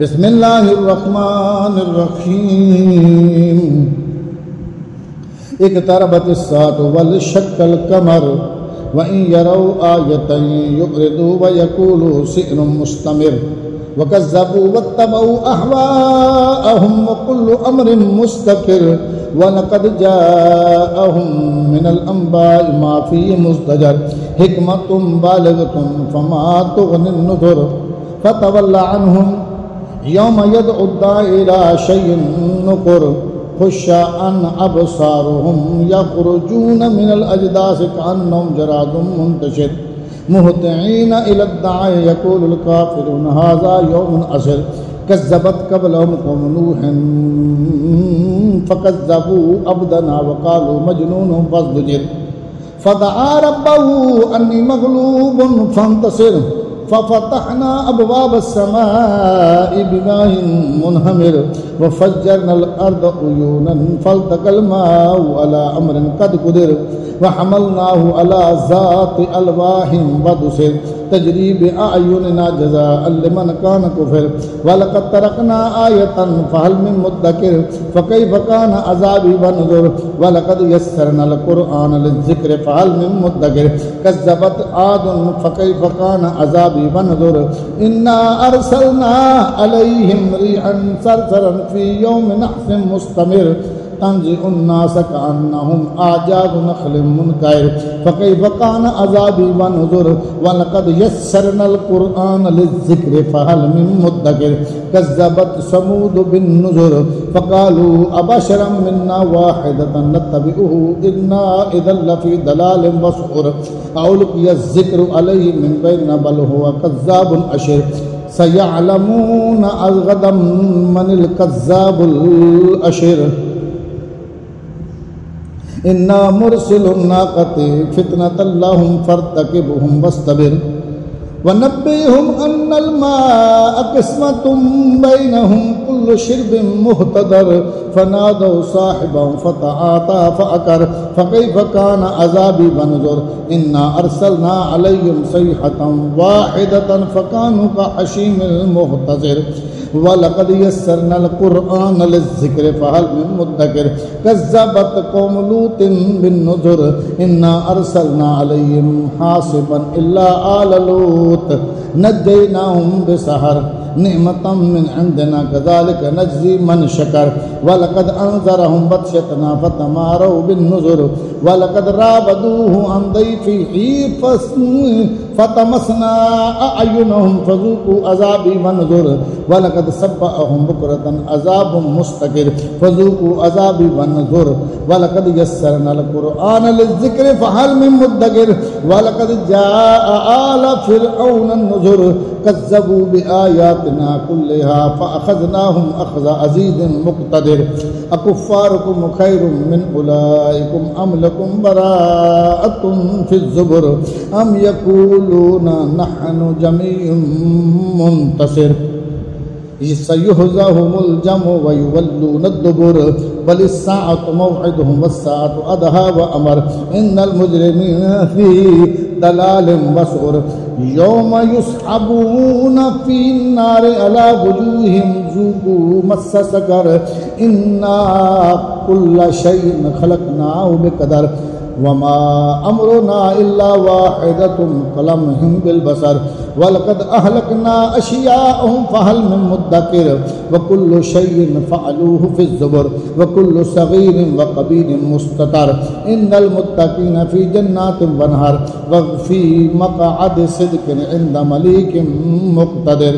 बिस्मिल्लाहिर्रहमानिर्रहीम। इक़्तरबतिस्साअतु वंशक्कल क़मर व इन यरौ आयतन युरिदू व यक़ूलू सिह्रुम मुस्तमिर व कज़्ज़बू वत्तबऊ अहवाअहुम व कुल्लु अम्रिन मुस्तक़िर व लक़द जाअहुम मिनल अंबाइ मा फ़ीहि मुज़्दजर हिकमतुम बालिग़तुम फमा तुग़निन नुज़ुर फ़तवल्ल अन्हुम यौम यदउ दाई इला शय्इन नुक़ुर खुश्शाअन अबसारुहुम यख़रुजून मिनल अजदासि कअन्नहुम जरादुम मुंतशिर मुहतिईन इला दाई यक़ूलुल काफ़िरून हाज़ा यौमुन असिर कज़्ज़बत क़ब्लहुम क़ौम नूहिन फ़कज़्ज़बू अब्दना व क़ालू मजनूनुन फ़ज़्दुजिर फ़दआ रब्बहू अन्नी मग़लूबुन फ़ंतसिर फ़फ़तहना अब्वाबस्समाइ बिमाइन मुनहमिर व फ़ज्जरनल अर्द उयूनन फ़ल्तक़ल माउ अला अम्रिन क़द क़ुदिर व हमलनाहु अला ज़ाति अलवाहिन व दुसिर तजरी बिअयुनिना जज़ाअन लिमन कान कुफ़िर व लक़द तरकना आयतन फ़हल मिन मुद्दकिर फ़कैफ़ कान अज़ाबी व नुज़ुर व लक़द यस्सरनल क़ुरआन लिज़्ज़िक्रि फ़हल मिन मुद्दकिर कज़्ज़बत आदुन फ़कैफ़ कान अज़ाबी व नुज़ुर इन्ना अरसलना अलैहिम रिहन सरसरन फ़ी यौमिन नहसिन मुस्तमिर तंज़िउन नास कअन्नहुम आजाज़ु नख़लिन मुनक़इर फ़कैफ़ कान अज़ाबी व नुज़ुर व लक़द यस्सरनल क़ुरआन लिज़्ज़िक्रि फ़हल मिन मुद्दकिर कज़्ज़बत समूद बिन्नुज़ुर फ़क़ालू अबशरम मिन्ना वाहिदतन नत्तबिउहु इन्ना इज़न लफ़ी दलालिन व सुउर अउल्क़िय ज़िक्रु अलैहि मिन बैनिना बल हुवा कज़्ज़ाबुन अशिर सयअलमून गदम मनिल कज़्ज़ाबुल अशिर इन्ना मुरसिलुन नाक़ति फ़ितनतल लहुम फ़र्तक़िबहुम वस्तबिर व नब्बिहुम अन्नल माअ क़िस्मतुम बैनहुम कुल्लु शिरबिन मुहतदर फ़नादौ साहिबहुम फ़तआता फ़अक़र फ़कैफ़ कान अज़ाबी व नुज़ुर इन्ना अरसलना अलैहिम सयहतन वाहिदतन फ़कानू कहशीमिल मुहतज़िर व लक़द यस्सरनल क़ुरआन लिज़्ज़िक्रि फ़हल मिन मुद्दकिर कज़्ज़बत क़ौम लूतिन बिन्नुज़ुर इन्ना अरसलना अलैहिम हासिबन इल्ला आल लूत नज्जयनाहुम बिसहर निअमतम मिन इंदिना कज़ालिक नज्ज़ी मन शकर व लक़द अंज़रहुम बत्शतना फ़तमारौ बिन्नुज़ुर व लक़द राबदूहु अन दैफ़िही फ़तमसना अअयुनहुम फ़ज़ूक़ू अज़ाबी व नुज़ुर व लक़द सब्बअहुम बुक्रतन अज़ाबुम मुस्तक़िर फ़ज़ूक़ू अज़ाबी व नुज़ुर व लक़द यस्सरनल क़ुरआन लिज़्ज़िक्रि फ़हल मिन मुद्दकिर व लक़द जाअ आल फ़िरऔन नुज़ुर कज़्ज़बू बिआयातिना कुल्लिहा फ़अख़ज़नाहुम अख़ज़ अज़ीज़िन मुक़तदिर अकुफ़्फ़ारुकुम ख़ैरुम मिन उलाइकुम अम लकुम बराअतुन फ़िज़्ज़ुबुर अम यक़ूलूना नहनु जमीउन मुंतसिर सयुहज़हुमुल जमउ व युवल्लूना दुबुर बलिस्साअतु मौइदुहुम वस्साअतु अदहा व अमर इन्नल मुजरिमीना फ़ी दलालिन व सुउर यौम युस्हबूना फ़ीन नारि अला वुजूहिहिम ज़ूक़ू मस्स सक़र इन्ना कुल्ल शैइन ख़लक़नाहु बिक़दर वमा अम्रुना इल्ला वाहिदतुन कलमहिम बिल बसर व लक़द अहलकना अशियाअहुम फ़हल मिन मुद्दकिर व कुल्लु शैइन फ़अलूहु फ़िज़्ज़ुबुर व कुल्लु सग़ीरिन व कबीरिन मुस्ततर इन्नल मुत्तक़ीना फ़ी जन्नातिन व नहर व फ़ी मक़अदि सिद्क़िन इंद मलीकिन मुक़तदिर।